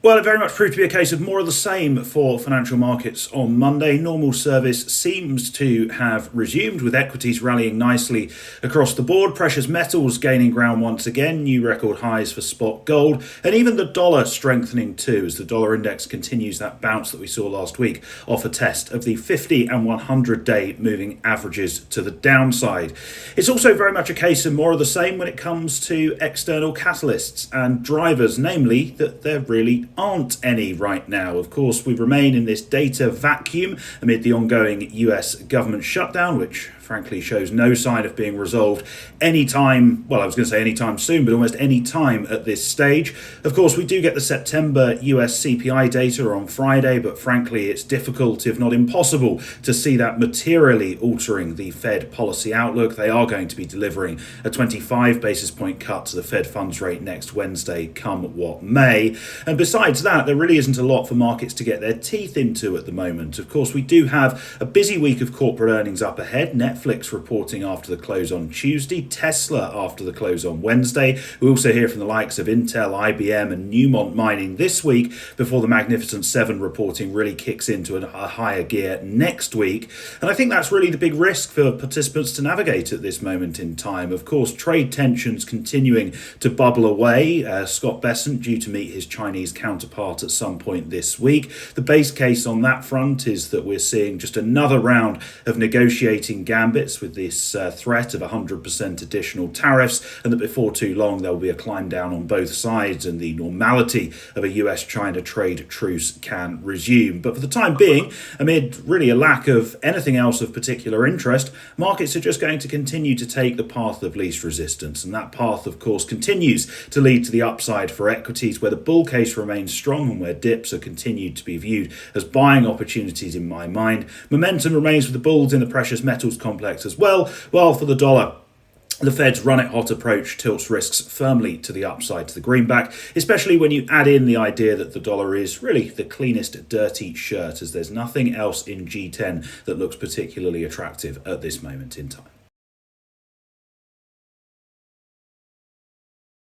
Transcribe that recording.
Well, it very much proved to be a case of more of the same for financial markets on Monday. Normal service seems to have resumed, with equities rallying nicely across the board. Precious metals gaining ground once again, new record highs for spot gold, and even the dollar strengthening too, as the dollar index continues that bounce that we saw last week off a test of the 50 and 100-day moving averages to the downside. It's also very much a case of more of the same when it comes to external catalysts and drivers, namely that there really aren't any right now. Of course, we remain in this data vacuum amid the ongoing US government shutdown, which frankly shows no sign of being resolved anytime, well, I was going to say anytime soon, but almost any time at this stage. Of course, we do get the September US CPI data on Friday, but frankly, it's difficult, if not impossible, to see that materially altering the Fed policy outlook. They are going to be delivering a 25 basis point cut to the Fed funds rate next Wednesday, come what may. And besides that, there really isn't a lot for markets to get their teeth into at the moment. Of course, we do have a busy week of corporate earnings up ahead. Netflix reporting after the close on Tuesday, Tesla after the close on Wednesday. We also hear from the likes of Intel, IBM and Newmont Mining this week before the Magnificent Seven reporting really kicks into a higher gear next week. And I think that's really the big risk for participants to navigate at this moment in time. Of course, trade tensions continuing to bubble away. Scott Bessent due to meet his Chinese counterpart at some point this week. The base case on that front is that we're seeing just another round of negotiating gambits with this threat of 100% additional tariffs, and that before too long there will be a climb down on both sides and the normality of a US-China trade truce can resume. But for the time being, amid really a lack of anything else of particular interest, markets are just going to continue to take the path of least resistance, and that path of course continues to lead to the upside for equities, where the bull case remains strong and where dips are continued to be viewed as buying opportunities in my mind. Momentum remains with the bulls in the precious metals complex as well, while for the dollar, the Fed's run-it-hot approach tilts risks firmly to the upside to the greenback, especially when you add in the idea that the dollar is really the cleanest dirty shirt, as there's nothing else in G10 that looks particularly attractive at this moment in time.